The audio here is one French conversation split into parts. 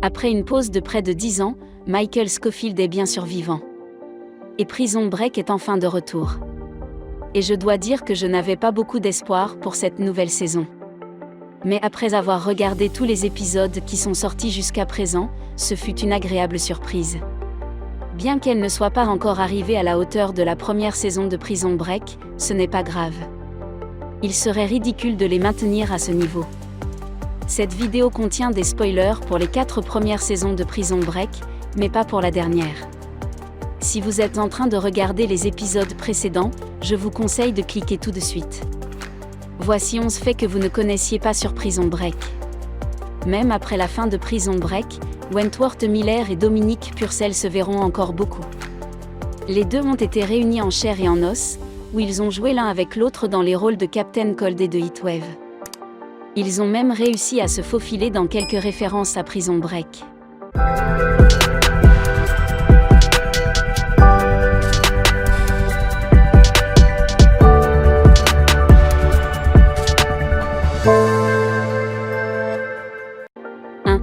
Après une pause de près de 10 ans, Michael Scofield est bien survivant. Et Prison Break est enfin de retour. Et je dois dire que je n'avais pas beaucoup d'espoir pour cette nouvelle saison. Mais après avoir regardé tous les épisodes qui sont sortis jusqu'à présent, ce fut une agréable surprise. Bien qu'elle ne soit pas encore arrivée à la hauteur de la première saison de Prison Break, ce n'est pas grave. Il serait ridicule de les maintenir à ce niveau. Cette vidéo contient des spoilers pour les 4 premières saisons de Prison Break, mais pas pour la dernière. Si vous êtes en train de regarder les épisodes précédents, je vous conseille de cliquer tout de suite. Voici 11 faits que vous ne connaissiez pas sur Prison Break. Même après la fin de Prison Break, Wentworth Miller et Dominique Purcell se verront encore beaucoup. Les deux ont été réunis en chair et en os, où ils ont joué l'un avec l'autre dans les rôles de Captain Cold et de Heatwave. Ils ont même réussi à se faufiler dans quelques références à Prison Break.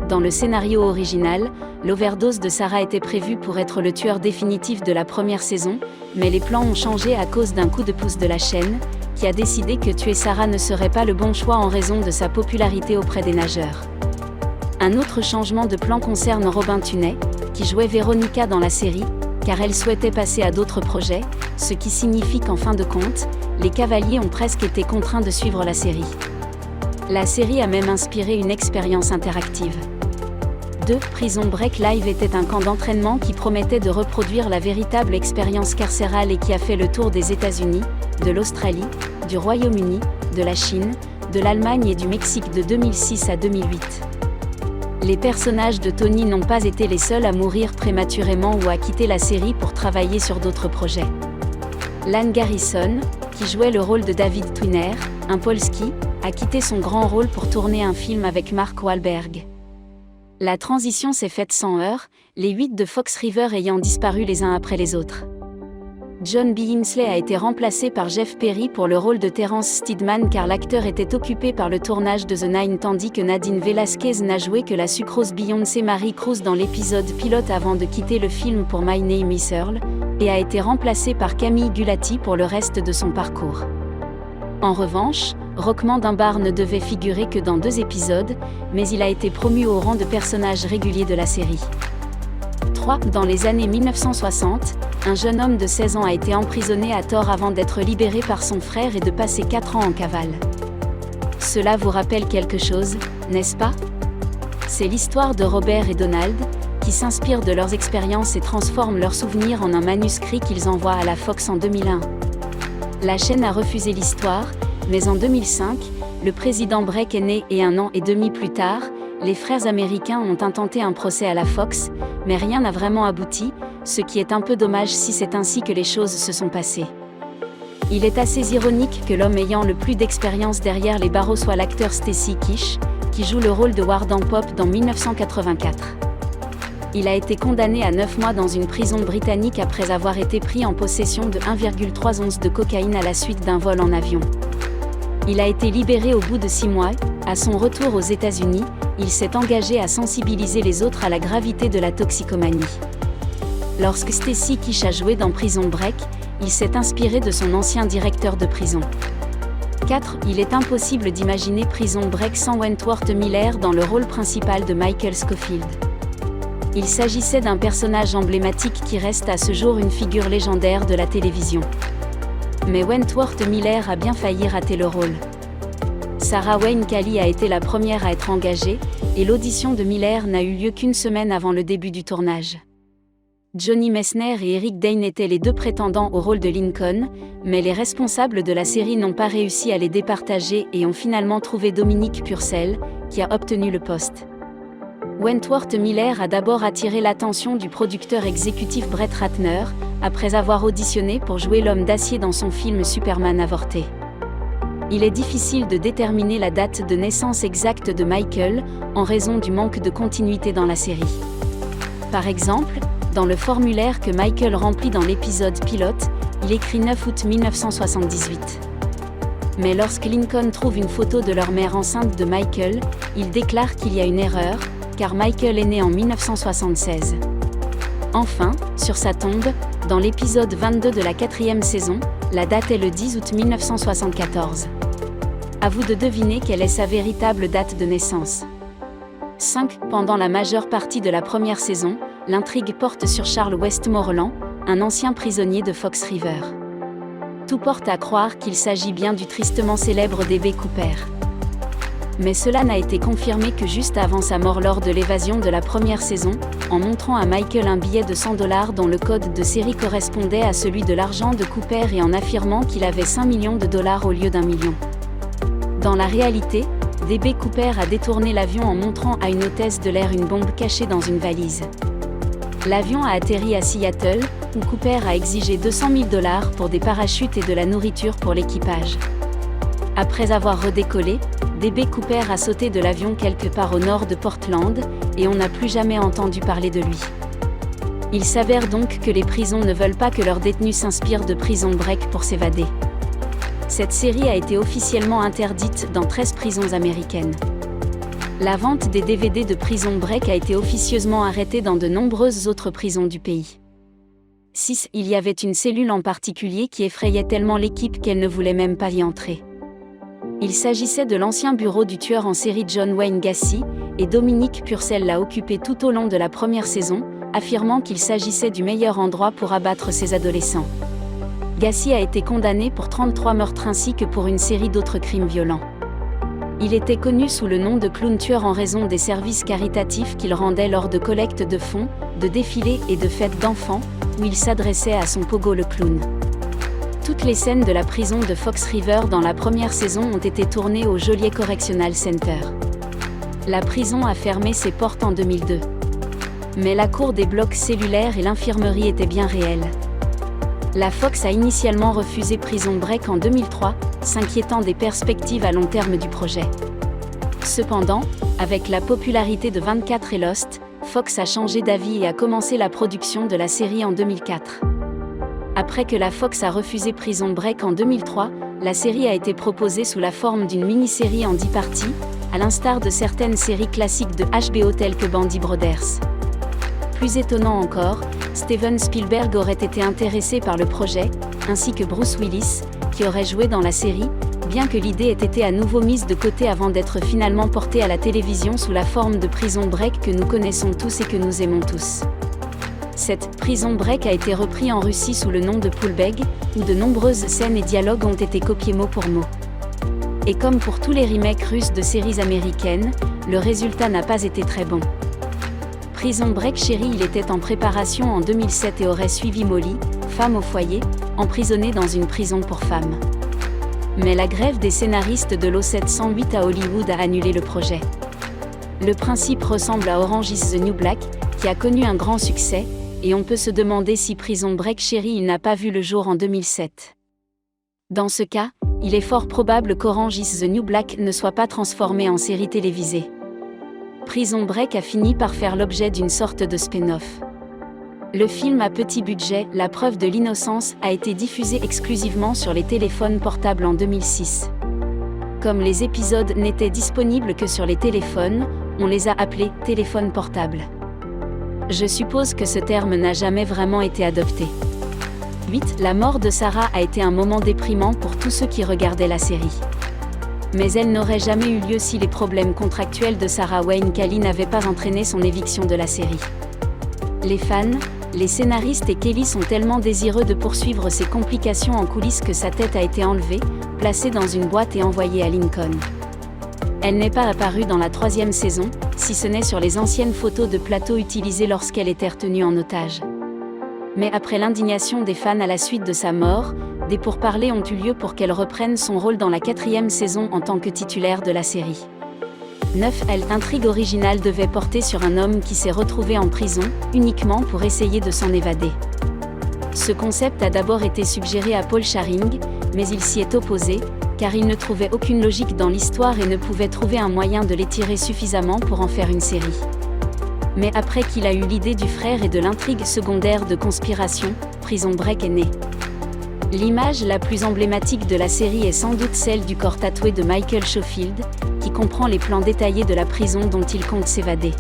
Dans le scénario original, l'overdose de Sarah était prévue pour être le tueur définitif de la première saison, mais les plans ont changé à cause d'un coup de pouce de la chaîne, qui a décidé que tuer Sarah ne serait pas le bon choix en raison de sa popularité auprès des nageurs. Un autre changement de plan concerne Robin Tunney, qui jouait Veronica dans la série, car elle souhaitait passer à d'autres projets, ce qui signifie qu'en fin de compte, les Cavaliers ont presque été contraints de suivre la série. La série a même inspiré une expérience interactive. 2. Prison Break Live était un camp d'entraînement qui promettait de reproduire la véritable expérience carcérale et qui a fait le tour des États-Unis, de l'Australie, du Royaume-Uni, de la Chine, de l'Allemagne et du Mexique de 2006 à 2008. Les personnages de Tony n'ont pas été les seuls à mourir prématurément ou à quitter la série pour travailler sur d'autres projets. Lan Garrison, qui jouait le rôle de David Twiner, un Polski, a quitté son grand rôle pour tourner un film avec Mark Wahlberg. La transition s'est faite sans heurts, les 8 de Fox River ayant disparu les uns après les autres. John Billingsley a été remplacé par Jeff Perry pour le rôle de Terrence Steadman car l'acteur était occupé par le tournage de The Nine tandis que Nadine Velasquez n'a joué que la sucrose Beyoncé Marie Cruz dans l'épisode pilote avant de quitter le film pour My Name is Earl, et a été remplacé par Camille Gulati pour le reste de son parcours. En revanche, Rockman Dunbar ne devait figurer que dans 2 épisodes, mais il a été promu au rang de personnage régulier de la série. 3. Dans les années 1960, un jeune homme de 16 ans a été emprisonné à tort avant d'être libéré par son frère et de passer 4 ans en cavale. Cela vous rappelle quelque chose, n'est-ce pas? C'est l'histoire de Robert et Donald, qui s'inspirent de leurs expériences et transforment leurs souvenirs en un manuscrit qu'ils envoient à la Fox en 2001. La chaîne a refusé l'histoire, mais en 2005, le président Break est né et 1 an et demi plus tard, les frères américains ont intenté un procès à la Fox, mais rien n'a vraiment abouti, ce qui est un peu dommage si c'est ainsi que les choses se sont passées. Il est assez ironique que l'homme ayant le plus d'expérience derrière les barreaux soit l'acteur Stacy Keach, qui joue le rôle de Ward en Pop dans 1984. Il a été condamné à 9 mois dans une prison britannique après avoir été pris en possession de 1,3 onces de cocaïne à la suite d'un vol en avion. Il a été libéré au bout de 6 mois. À son retour aux États-Unis, il s'est engagé à sensibiliser les autres à la gravité de la toxicomanie. Lorsque Stacy Keach a joué dans Prison Break, il s'est inspiré de son ancien directeur de prison. 4. Il est impossible d'imaginer Prison Break sans Wentworth Miller dans le rôle principal de Michael Scofield. Il s'agissait d'un personnage emblématique qui reste à ce jour une figure légendaire de la télévision. Mais Wentworth Miller a bien failli rater le rôle. Sarah Wayne Callie a été la première à être engagée, et l'audition de Miller n'a eu lieu qu'une semaine avant le début du tournage. Johnny Messner et Eric Dane étaient les 2 prétendants au rôle de Lincoln, mais les responsables de la série n'ont pas réussi à les départager et ont finalement trouvé Dominique Purcell, qui a obtenu le poste. Wentworth Miller a d'abord attiré l'attention du producteur exécutif Brett Ratner, après avoir auditionné pour jouer l'homme d'acier dans son film Superman avorté. Il est difficile de déterminer la date de naissance exacte de Michael, en raison du manque de continuité dans la série. Par exemple, dans le formulaire que Michael remplit dans l'épisode pilote, il écrit 9 août 1978. Mais lorsque Lincoln trouve une photo de leur mère enceinte de Michael, il déclare qu'il y a une erreur, car Michael est né en 1976. Enfin, sur sa tombe, dans l'épisode 22 de la 4e saison, la date est le 10 août 1974. À vous de deviner quelle est sa véritable date de naissance. 5. Pendant la majeure partie de la première saison, l'intrigue porte sur Charles Westmoreland, un ancien prisonnier de Fox River. Tout porte à croire qu'il s'agit bien du tristement célèbre D.B. Cooper. Mais cela n'a été confirmé que juste avant sa mort lors de l'évasion de la première saison, en montrant à Michael un billet de $100 dont le code de série correspondait à celui de l'argent de Cooper et en affirmant qu'il avait 5 millions de dollars au lieu d'1 million. Dans la réalité, D.B. Cooper a détourné l'avion en montrant à une hôtesse de l'air une bombe cachée dans une valise. L'avion a atterri à Seattle, où Cooper a exigé $200 000 pour des parachutes et de la nourriture pour l'équipage. Après avoir redécollé, D.B. Cooper a sauté de l'avion quelque part au nord de Portland, et on n'a plus jamais entendu parler de lui. Il s'avère donc que les prisons ne veulent pas que leurs détenus s'inspirent de Prison Break pour s'évader. Cette série a été officiellement interdite dans 13 prisons américaines. La vente des DVD de Prison Break a été officieusement arrêtée dans de nombreuses autres prisons du pays. 6. Il y avait une cellule en particulier qui effrayait tellement l'équipe qu'elle ne voulait même pas y entrer. Il s'agissait de l'ancien bureau du tueur en série John Wayne Gacy, et Dominique Purcell l'a occupé tout au long de la première saison, affirmant qu'il s'agissait du meilleur endroit pour abattre ces adolescents. Gacy a été condamné pour 33 meurtres ainsi que pour une série d'autres crimes violents. Il était connu sous le nom de clown tueur en raison des services caritatifs qu'il rendait lors de collectes de fonds, de défilés et de fêtes d'enfants, où il s'adressait à son pogo le clown. Toutes les scènes de la prison de Fox River dans la première saison ont été tournées au Joliet Correctional Center. La prison a fermé ses portes en 2002. Mais la cour des blocs cellulaires et l'infirmerie étaient bien réelles. La Fox a initialement refusé Prison Break en 2003, s'inquiétant des perspectives à long terme du projet. Cependant, avec la popularité de 24 et Lost, Fox a changé d'avis et a commencé la production de la série en 2004. Après que la Fox a refusé Prison Break en 2003, la série a été proposée sous la forme d'une mini-série en 10 parties, à l'instar de certaines séries classiques de HBO telles que Bandy Brothers. Plus étonnant encore, Steven Spielberg aurait été intéressé par le projet, ainsi que Bruce Willis, qui aurait joué dans la série, bien que l'idée ait été à nouveau mise de côté avant d'être finalement portée à la télévision sous la forme de Prison Break que nous connaissons tous et que nous aimons tous. Cette Prison Break a été repris en Russie sous le nom de Poolbeg, où de nombreuses scènes et dialogues ont été copiés mot pour mot. Et comme pour tous les remakes russes de séries américaines, le résultat n'a pas été très bon. Prison Break Chérie, il était en préparation en 2007 et aurait suivi Molly, femme au foyer, emprisonnée dans une prison pour femmes. Mais la grève des scénaristes de l'O708 à Hollywood a annulé le projet. Le principe ressemble à Orange is the New Black, qui a connu un grand succès, et on peut se demander si Prison Break Chérie il n'a pas vu le jour en 2007. Dans ce cas, il est fort probable qu'Orange is the New Black ne soit pas transformé en série télévisée. Prison Break a fini par faire l'objet d'une sorte de spin-off. Le film à petit budget, La preuve de l'innocence, a été diffusé exclusivement sur les téléphones portables en 2006. Comme les épisodes n'étaient disponibles que sur les téléphones, on les a appelés « téléphones portables ». Je suppose que ce terme n'a jamais vraiment été adopté. 8. La mort de Sarah a été un moment déprimant pour tous ceux qui regardaient la série. Mais elle n'aurait jamais eu lieu si les problèmes contractuels de Sarah Wayne Callie n'avaient pas entraîné son éviction de la série. Les fans, les scénaristes et Kelly sont tellement désireux de poursuivre ses complications en coulisses que sa tête a été enlevée, placée dans une boîte et envoyée à Lincoln. Elle n'est pas apparue dans la 3e saison, si ce n'est sur les anciennes photos de plateau utilisées lorsqu'elle était retenue en otage. Mais après l'indignation des fans à la suite de sa mort, des pourparlers ont eu lieu pour qu'elle reprenne son rôle dans la 4e saison en tant que titulaire de la série. 9. L'intrigue originale devait porter sur un homme qui s'est retrouvé en prison, uniquement pour essayer de s'en évader. Ce concept a d'abord été suggéré à Paul Charing, mais il s'y est opposé, car il ne trouvait aucune logique dans l'histoire et ne pouvait trouver un moyen de l'étirer suffisamment pour en faire une série. Mais après qu'il a eu l'idée du frère et de l'intrigue secondaire de conspiration, Prison Break est née. L'image la plus emblématique de la série est sans doute celle du corps tatoué de Michael Scofield, qui comprend les plans détaillés de la prison dont il compte s'évader.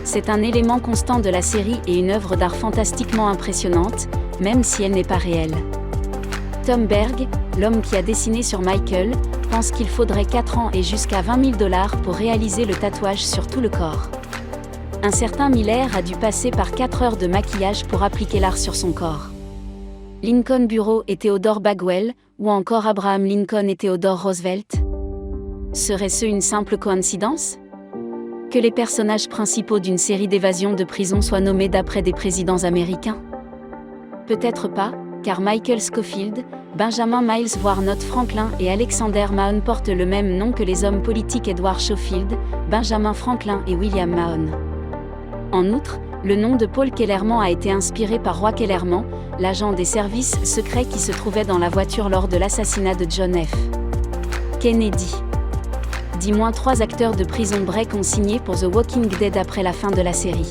C'est un élément constant de la série et une œuvre d'art fantastiquement impressionnante, même si elle n'est pas réelle. Tom Berg, l'homme qui a dessiné sur Michael, pense qu'il faudrait 4 ans et jusqu'à $20 000 pour réaliser le tatouage sur tout le corps. Un certain Miller a dû passer par 4 heures de maquillage pour appliquer l'art sur son corps. Lincoln Burrows et Theodore Bagwell, ou encore Abraham Lincoln et Theodore Roosevelt? Serait-ce une simple coïncidence? Que les personnages principaux d'une série d'évasions de prison soient nommés d'après des présidents américains? Peut-être pas, car Michael Scofield, Benjamin Miles Warnock Franklin et Alexander Mahone portent le même nom que les hommes politiques Edward Schofield, Benjamin Franklin et William Mahone. En outre, le nom de Paul Kellerman a été inspiré par Roy Kellerman, l'agent des services secrets qui se trouvait dans la voiture lors de l'assassinat de John F. Kennedy. 3 acteurs de Prison Break ont signé pour The Walking Dead après la fin de la série.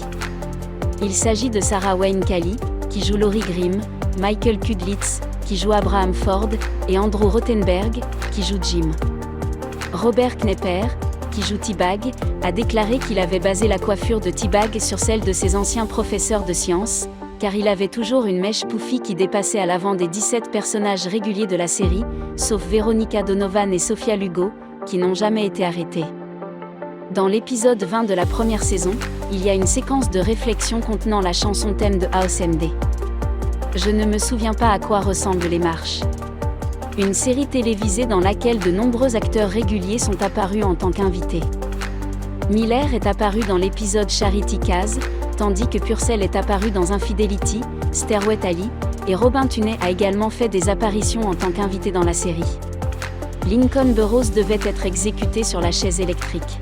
Il s'agit de Sarah Wayne Callie, qui joue Laurie Grimm, Michael Kudlitz, qui joue Abraham Ford, et Andrew Rothenberg, qui joue Jim. Robert Knepper, qui joue T-Bag, a déclaré qu'il avait basé la coiffure de T-Bag sur celle de ses anciens professeurs de sciences, car il avait toujours une mèche poufie qui dépassait à l'avant des 17 personnages réguliers de la série, sauf Veronica Donovan et Sophia Lugo, qui n'ont jamais été arrêtés. Dans l'épisode 20 de la première saison, il y a une séquence de réflexion contenant la chanson thème de House MD. Je ne me souviens pas à quoi ressemblent les marches. Une série télévisée dans laquelle de nombreux acteurs réguliers sont apparus en tant qu'invités. Miller est apparu dans l'épisode Charity Case, tandis que Purcell est apparu dans Infidelity, Stairway to Heaven, et Robin Tunney a également fait des apparitions en tant qu'invité dans la série. Lincoln Burrows devait être exécuté sur la chaise électrique.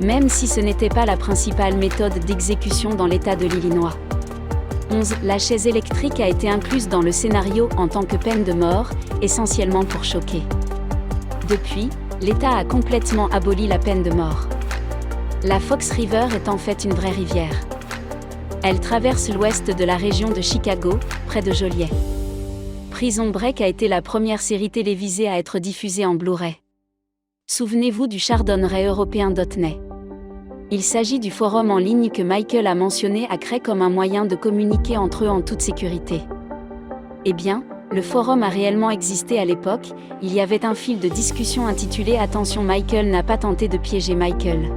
Même si ce n'était pas la principale méthode d'exécution dans l'État de l'Illinois. 11. La chaise électrique a été incluse dans le scénario en tant que peine de mort, essentiellement pour choquer. Depuis, l'État a complètement aboli la peine de mort. La Fox River est en fait une vraie rivière. Elle traverse l'ouest de la région de Chicago, près de Joliet. Prison Break a été la première série télévisée à être diffusée en Blu-ray. Souvenez-vous du Chardonneret européen.net. Il s'agit du forum en ligne que Michael a mentionné à créer comme un moyen de communiquer entre eux en toute sécurité. Eh bien, le forum a réellement existé à l'époque, il y avait un fil de discussion intitulé « Attention, Michael n'a pas tenté de piéger Michael »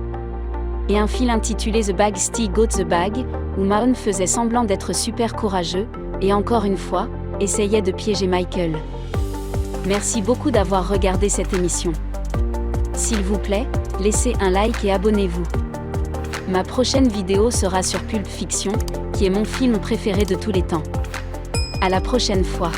et un fil intitulé « The Bag Still Got the Bag » où Mahone faisait semblant d'être super courageux, et encore une fois, essayait de piéger Michael. Merci beaucoup d'avoir regardé cette émission. S'il vous plaît, laissez un like et abonnez-vous. Ma prochaine vidéo sera sur Pulp Fiction, qui est mon film préféré de tous les temps. À la prochaine fois.